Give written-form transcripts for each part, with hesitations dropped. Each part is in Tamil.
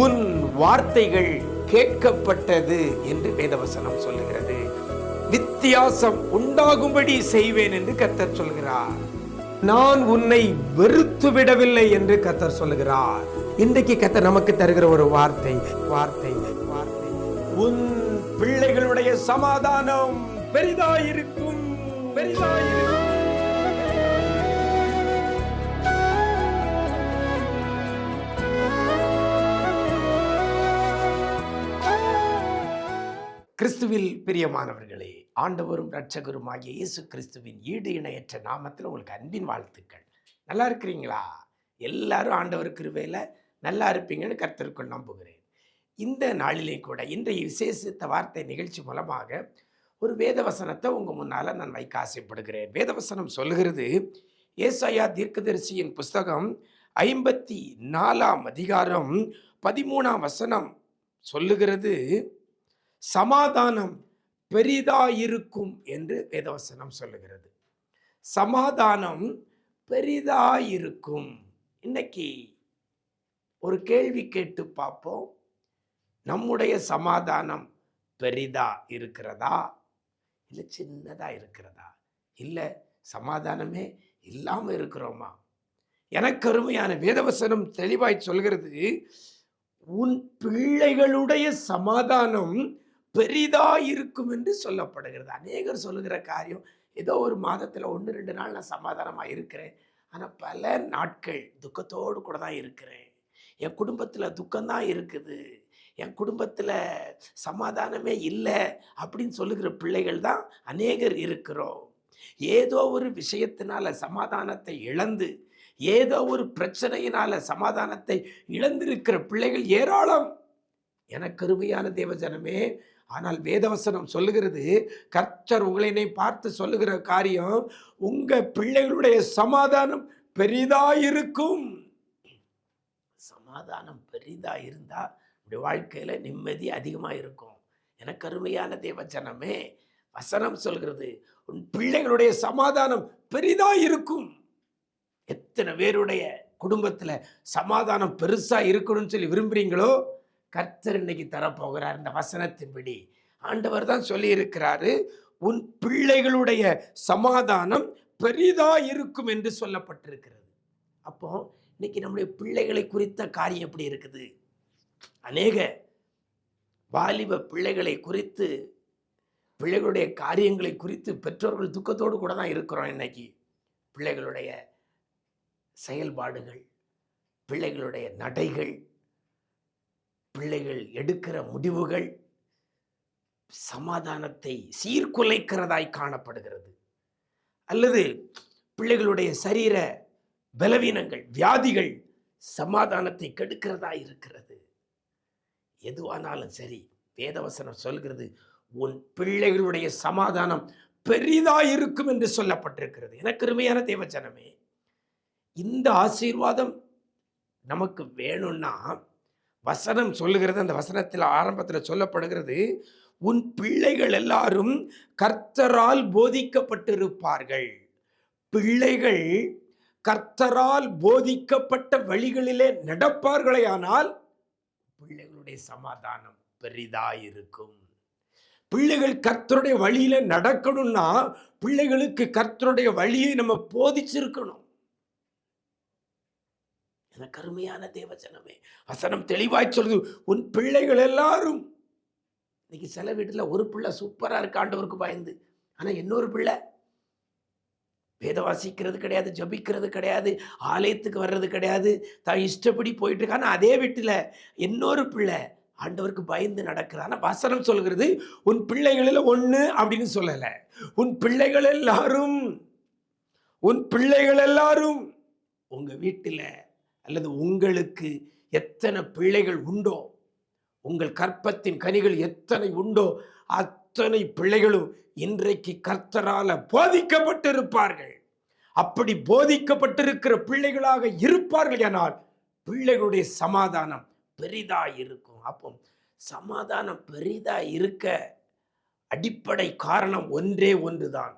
உன் வார்த்தைகள் கேட்கப்பட்டது என்று வேதவசனம் சொல்லுகிறது. வித்தியாசம் உண்டாகும்படி செய்வேன் என்று கர்த்தர் சொல்கிறார். நான் உன்னை வெறுத்து விடவில்லை என்று கர்த்தர் சொல்லுகிறார். இன்றைக்கு கர்த்தர் நமக்கு தருகிற ஒரு வார்த்தை வார்த்தை வார்த்தை உன் பிள்ளைகளுடைய சமாதானம் பெரிதாயிருக்கும், பெரிதாயிருக்கும். கிறிஸ்துவில் பிரியமானவர்களே, ஆண்டவரும் இரட்சகருமாகிய இயேசு கிறிஸ்துவின் ஈடு இணையற்ற நாமத்தில் உங்களுக்கு அன்பின் வாழ்த்துக்கள். நல்லா இருக்கிறீங்களா? எல்லாரும் ஆண்டவர் கிருபையில் நல்லா இருப்பீங்கன்னு கர்த்தருக்குள் நம்புகிறேன். இந்த நாளிலே கூட இன்றைய விசேஷித்த வார்த்தை நிகழ்ச்சி மூலமாக ஒரு வேதவசனத்தை உங்கள் முன்னால் நான் வைக்க ஆசைப்படுகிறேன். வேதவசனம் சொல்லுகிறது, ஏசாயா தீர்க்கதரிசியின் புஸ்தகம் 54ஆம் அதிகாரம் 13ஆம் வசனம் சொல்லுகிறது, சமாதானம் பெரிதாயிருக்கும் என்று வேதவசனம் சொல்லுகிறது. சமாதானம் பெரிதாயிருக்கும். இன்னைக்கு ஒரு கேள்வி கேட்டு பார்ப்போம். நம்முடைய சமாதானம் பெரிதா இருக்கிறதா, இல்லை சின்னதா இருக்கிறதா, இல்லை சமாதானமே இல்லாமல் இருக்கிறோமா? எனக்கு அருமையான வேதவசனம் தெளிவாய் சொல்கிறது, உன் பிள்ளைகளுடைய சமாதானம் பெரிதா இருக்கும் என்று சொல்லப்படுகிறது. அநேகர் சொல்லுகிற காரியம், ஏதோ ஒரு மாதத்தில் 1-2 நாள் நான் சமாதானமாக இருக்கிறேன், ஆனால் பல நாட்கள் துக்கத்தோடு கூட தான் இருக்கிறேன், என் குடும்பத்தில் துக்கம்தான் இருக்குது, என் குடும்பத்தில் சமாதானமே இல்லை அப்படின்னு சொல்லுகிற பிள்ளைகள் தான் அநேகர் இருக்கிறோம். ஏதோ ஒரு விஷயத்தினால சமாதானத்தை இழந்து, ஏதோ ஒரு பிரச்சனையினால சமாதானத்தை இழந்திருக்கிற பிள்ளைகள் ஏராளம். எனக்கு அருமையான தேவஜனமே, ஆனால் வேதவசனம் சொல்லுகிறது, கர்த்தர் உங்களை பார்த்து சொல்லுகிற காரியம், உங்க பிள்ளைகளுடைய சமாதானம் பெரிதாயிருக்கும். சமாதானம் பெரிதா இருந்தா உடைய வாழ்க்கையில நிம்மதி அதிகமாக இருக்கும். எனக்கு அருமையான தேவஜனமே, வசனம் சொல்கிறது, உன் பிள்ளைகளுடைய சமாதானம் பெரிதா இருக்கும். எத்தனை பேருடைய குடும்பத்தில் சமாதானம் பெருசாக இருக்கணும்னு சொல்லி விரும்புகிறீங்களோ, கர்த்தர் இன்னைக்கு தரப்போகிறார். இந்த வசனத்தின்படி ஆண்டவர் தான் சொல்லி இருக்கிறாரு, உன் பிள்ளைகளுடைய சமாதானம் பெரிதா இருக்கும் என்று சொல்லப்பட்டிருக்கிறது. அப்போ இன்னைக்கு நம்முடைய பிள்ளைகளை குறித்த காரியம் எப்படி இருக்குது? அநேக வாலிப பிள்ளைகளை குறித்து, பிள்ளைகளுடைய காரியங்களை குறித்து பெற்றோர்கள் துக்கத்தோடு கூட தான் இருக்கிறோம். இன்னைக்கு பிள்ளைகளுடைய செயல்பாடுகள், பிள்ளைகளுடைய நடைகள், பிள்ளைகள் எடுக்கிற முடிவுகள் சமாதானத்தை சீர்குலைக்கிறதாய் காணப்படுகிறது. அல்லது பிள்ளைகளுடைய சரீர பலவீனங்கள், வியாதிகள் சமாதானத்தை கெடுக்கிறதாய் இருக்கிறது. எதுவானாலும் சரி, வேதவசனம் சொல்கிறது, உன் பிள்ளைகளுடைய சமாதானம் பெரிதாயிருக்கும் என்று சொல்லப்பட்டிருக்கிறது. எனக்கு அருமையான தேவஜனமே, இந்த ஆசீர்வாதம் நமக்கு வேணும்னா வசனம் சொல்லுகிறது, அந்த வசனத்தில் ஆரம்பத்தில் சொல்லப்படுகிறது, உன் பிள்ளைகள் எல்லாரும் கர்த்தரால் போதிக்கப்பட்டிருப்பார்கள். பிள்ளைகள் கர்த்தரால் போதிக்கப்பட்ட வழிகளிலே நடப்பார்களே ஆனால் பிள்ளைகளுடைய சமாதானம் பெரிதாயிருக்கும். பிள்ளைகள் கர்த்தருடைய வழியில நடக்கணும்னா பிள்ளைகளுக்கு கர்த்தருடைய வழியை நம்ம போதிச்சிருக்கணும். எனக்கு அருமையான தேவஜனமே, வசனம் தெளிவாய் சொல்லுது, உன் பிள்ளைகள் எல்லாரும். இன்னைக்கு சில வீட்டில் ஒரு பிள்ளை சூப்பரா இருக்கு ஆண்டவருக்கு பயந்து, ஆனா இன்னொரு பிள்ளை வேத வாசிக்கிறது கிடையாது, ஜபிக்கிறது கிடையாது, ஆலயத்துக்கு வர்றது கிடையாது, தான் இஷ்டப்படி போயிட்டு இருக்கான. அதே வீட்டில் இன்னொரு பிள்ளை ஆண்டவருக்கு பயந்து நடக்கிறான். வசனம் சொல்கிறது, உன் பிள்ளைகளில் ஒன்று அப்படின்னு சொல்லலை, உன் பிள்ளைகள் எல்லாரும். உன் பிள்ளைகள் எல்லாரும் உங்க வீட்டில் அல்லது உங்களுக்கு எத்தனை பிள்ளைகள் உண்டோ, உங்கள் கற்பத்தின் கனிகள் எத்தனை உண்டோ அத்தனை பிள்ளைகளும் இன்றைக்கு கர்த்தரால போதிக்கப்பட்டிருப்பார்கள். அப்படி போதிக்கப்பட்டிருக்கிற பிள்ளைகளாக இருப்பார்கள் ஆனால் பிள்ளைகளுடைய சமாதானம் பெரிதா இருக்கும். அப்போ சமாதானம் பெரிதா இருக்க அடிப்படை காரணம் ஒன்றே ஒன்றுதான்.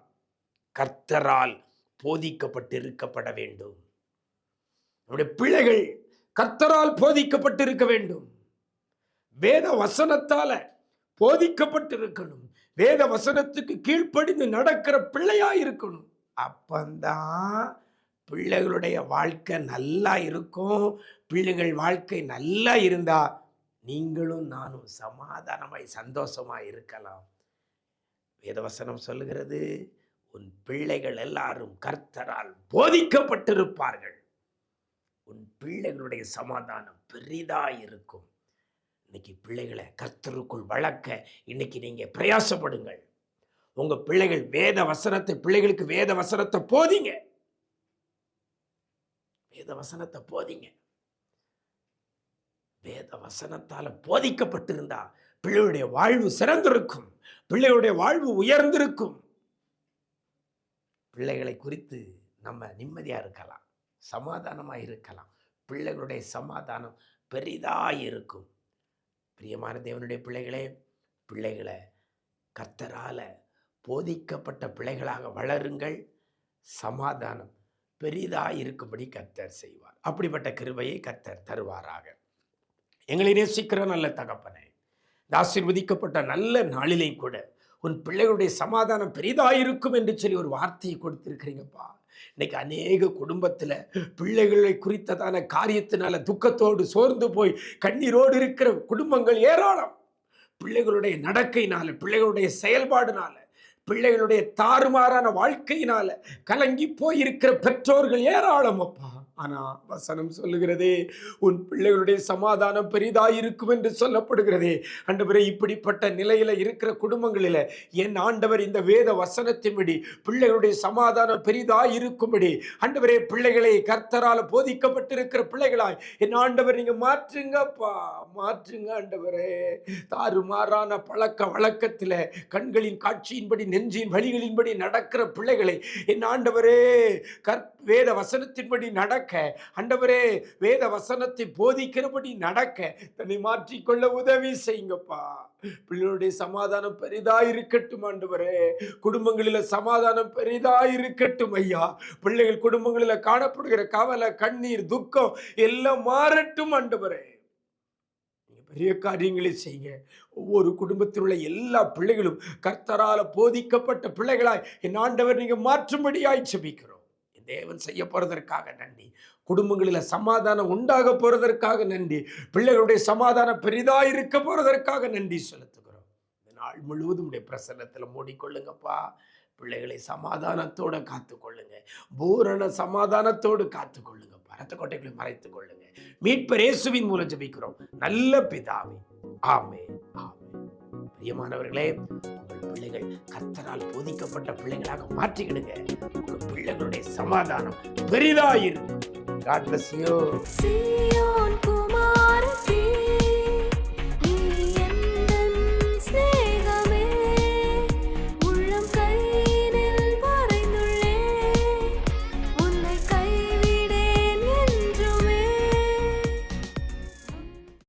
கர்த்தரால் போதிக்கப்பட்டிருக்கப்பட வேண்டும். நம்முடைய பிள்ளைகள் கர்த்தரால் போதிக்கப்பட்டிருக்க வேண்டும். வேத வசனத்தால போதிக்கப்பட்டிருக்கணும். வேத வசனத்துக்கு கீழ்ப்படிந்து நடக்கிற பிள்ளையா இருக்கணும். அப்பந்தான் பிள்ளைகளுடைய வாழ்க்கை நல்லா இருக்கும். பிள்ளைகள் வாழ்க்கை நல்லா இருந்தா நீங்களும் நானும் சமாதானமாய் சந்தோஷமாய் இருக்கலாம். வேதவசனம் சொல்லுகிறது, உன் பிள்ளைகள் எல்லாரும் கர்த்தரால் போதிக்கப்பட்டிருப்பார்கள். உன் பிள்ளைகளுடைய சமாதானம் பெரிதா இருக்கும். இன்னைக்கு பிள்ளைகளை கர்த்தருக்குள் வளர்க்க இன்னைக்கு நீங்க பிரயாசப்படுங்கள். உங்க பிள்ளைகள் வேத வசனத்தை, பிள்ளைகளுக்கு வேத வசனத்தை போதிங்க. வேத வசனத்தை போதிங்க. வேத வசனத்தால போதிக்கப்பட்டிருந்தா பிள்ளையுடைய வாழ்வு சிறந்திருக்கும். பிள்ளைகளுடைய வாழ்வு உயர்ந்திருக்கும். பிள்ளைகளை குறித்து நம்ம நிம்மதியா இருக்கலாம், சமாதானமா இருக்கலாம். பிள்ளைகளுடைய சமாதானம் பெரிதா இருக்கும். பிரியமான தேவனுடைய பிள்ளைகளே, பிள்ளைகளை கர்த்தரால போதிக்கப்பட்ட பிள்ளைகளாக வளருங்கள். சமாதானம் பெரிதா இருக்கும்படி கர்த்தர் செய்வார். அப்படிப்பட்ட கிருபையை கர்த்தர் தருவாராக. எங்களை நேசிக்கிற நல்ல தகப்பனே, ஆசீர்வதிக்கப்பட்ட நல்ல நாளிலே கூட உன் பிள்ளைகளுடைய சமாதானம் பெரிதாயிருக்கும் என்று சொல்லி ஒரு வார்த்தையை கொடுத்திருக்கிறீங்கப்பா. இன்னைக்கு அநேக குடும்பத்தில் பிள்ளைகளை குறித்ததான காரியத்தினால துக்கத்தோடு சோர்ந்து போய் கண்ணீரோடு இருக்கிற குடும்பங்கள் ஏராளம். பிள்ளைகளுடைய நடக்கையினால, பிள்ளைகளுடைய செயல்பாடுனால, பிள்ளைகளுடைய தாறுமாறான வாழ்க்கையினால கலங்கி போயிருக்கிற பெற்றோர்கள் ஏராளம் அப்பா. ஆனா வசனம் சொல்லுகிறதே, உன் பிள்ளைகளுடைய சமாதானம் பெரிதாயிருக்கும் என்று சொல்லப்படுகிறதே. ஆண்டவரே, இப்படிப்பட்ட நிலையில இருக்கிற குடும்பங்களில என் ஆண்டவர் இந்த வேத வசனத்தின்படி பிள்ளைகளுடைய சமாதானம் பெரிதாயிருக்கும்படி ஆண்டவரே, பிள்ளைகளை கர்த்தரால் போதிக்கப்பட்டிருக்கிற பிள்ளைகளாய் என் ஆண்டவர் நீங்க மாற்றுங்கப்பா, மாற்றுங்க ஆண்டவரே. தாறுமாறான பழக்க வழக்கத்தில் கண்களின் காட்சியின்படி நெஞ்சின் வழிகளின்படி நடக்கிற பிள்ளைகளை என் ஆண்டவரே வேத வசனத்தின்படி நடக்க, ஆண்டவரே வேத வசனத்தை போதிக்கிறபடி நடக்க தன்னை மாற்றிக்கொள்ள உதவி செய்யுங்கப்பா. பிள்ளைகளுடைய சமாதானம் பெரிதா இருக்கட்டும் ஆண்டவரே. குடும்பங்களில சமாதானம் பெரிதா இருக்கட்டும் ஐயா. பிள்ளைகள் குடும்பங்களில காணப்படுகிற கவலை, கண்ணீர், துக்கம் எல்லாம் மாறட்டும் ஆண்டவரே. பெரிய காரியங்களை செய்யுங்க. ஒவ்வொரு குடும்பத்தில் உள்ள எல்லா பிள்ளைகளும் கர்த்தரால போதிக்கப்பட்ட பிள்ளைகளாய் என் ஆண்டவர் நீங்க மாற்றும்படியாய் ஜெபிக்கிறோம். தேவன் செய்ய போறதற்காக நன்றி. குடும்பங்களில் சமாதானம் உண்டாக போறதற்காக நன்றி. பிள்ளைகளுடைய சமாதானம் பெரிதாக இருக்க போறதற்காக நன்றி செலுத்துகிறோம். இந்த நாள் முழுவதும் உடைய பிரசன்னத்தில் மூடிக்கொள்ளுங்கப்பா. பிள்ளைகளை சமாதானத்தோடு காத்துக்கொள்ளுங்க. பூரண சமாதானத்தோடு காத்துக்கொள்ளுங்க. பரத்த கோட்டைகளை மறைத்துக் கொள்ளுங்க. மீட்பர் இயேசுவின் மூலம் ஜெபிக்கிறோம் நல்ல பிதாவே, ஆமென், ஆமென். பிரியமானவர்களே, உங்கள் பிள்ளைகள் கர்த்தரால் போதிக்கப்பட்ட பிள்ளைகளாக மாற்றிக்கிடுங்க. உங்கள் பிள்ளைகளுடைய சமாதானம் பெரிதாயிரும். God bless you.